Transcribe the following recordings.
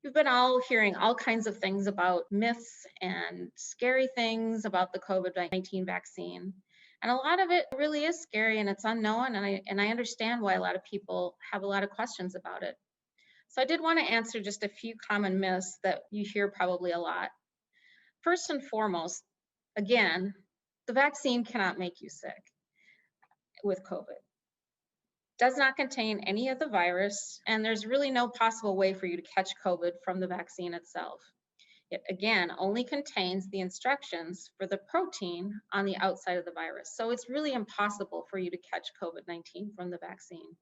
We've been all hearing all kinds of things about myths and scary things about the COVID-19 vaccine. And a lot of it really is scary and it's unknown. And I understand why a lot of people have a lot of questions about it. So I did want to answer just a few common myths that you hear probably a lot. First and foremost, again, the vaccine cannot make you sick with COVID. Does not contain any of the virus, and there's really no possible way for you to catch COVID from the vaccine itself. It again only contains the instructions for the protein on the outside of the virus. So it's really impossible for you to catch COVID-19 from the vaccine.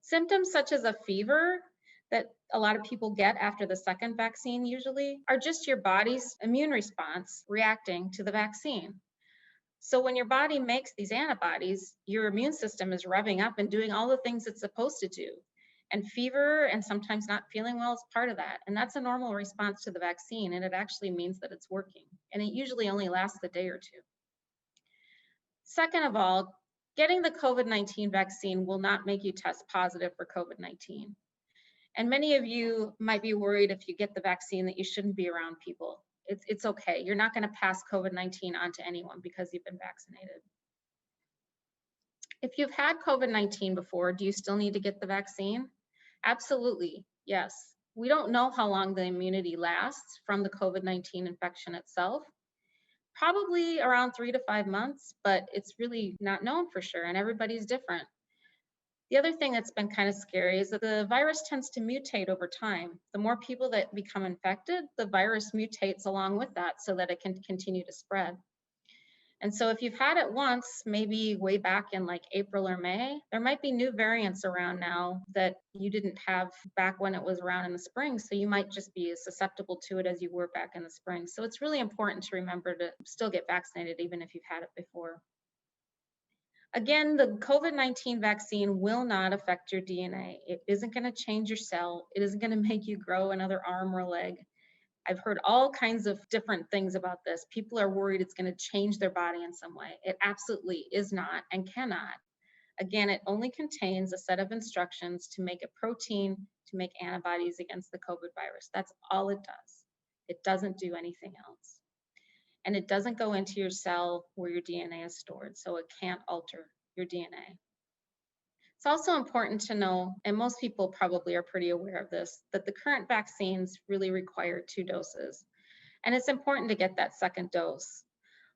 Symptoms such as a fever that a lot of people get after the second vaccine usually are just your body's immune response reacting to the vaccine. So when your body makes these antibodies, your immune system is revving up and doing all the things it's supposed to do. And fever and sometimes not feeling well is part of that. And that's a normal response to the vaccine. And it actually means that it's working. And it usually only lasts a day or two. Second of all, getting the COVID-19 vaccine will not make you test positive for COVID-19. And many of you might be worried if you get the vaccine that you shouldn't be around people. It's okay. You're not going to pass COVID-19 on to anyone because you've been vaccinated. If you've had COVID-19 before, do you still need to get the vaccine? Absolutely, yes. We don't know how long the immunity lasts from the COVID-19 infection itself. Probably around 3 to 5 months, but it's really not known for sure, and everybody's different. The other thing that's been kind of scary is that the virus tends to mutate over time. The more people that become infected, the virus mutates along with that so that it can continue to spread. And so if you've had it once, maybe way back in like April or May, there might be new variants around now that you didn't have back when it was around in the spring. So you might just be as susceptible to it as you were back in the spring. So it's really important to remember to still get vaccinated even if you've had it before. Again, the COVID-19 vaccine will not affect your DNA. It isn't going to change your cell. It isn't going to make you grow another arm or leg. I've heard all kinds of different things about this. People are worried it's going to change their body in some way. It absolutely is not and cannot. Again, it only contains a set of instructions to make a protein to make antibodies against the COVID virus. That's all it does. It doesn't do anything else. And it doesn't go into your cell where your DNA is stored, so it can't alter your DNA. It's also important to know, and most people probably are pretty aware of this, that the current vaccines really require 2 doses. And it's important to get that second dose.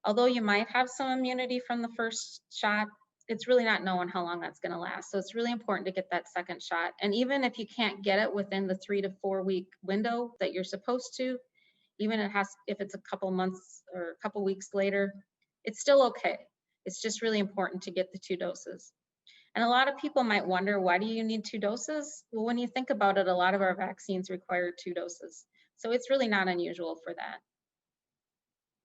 Although you might have some immunity from the first shot, it's really not known how long that's going to last. So it's really important to get that second shot. And even if you can't get it within the 3 to 4 week window that you're supposed to, even if it's a couple months or a couple weeks later, it's still okay. It's just really important to get the 2 doses. And a lot of people might wonder, why do you need 2 doses? Well, when you think about it, a lot of our vaccines require 2 doses. So it's really not unusual for that.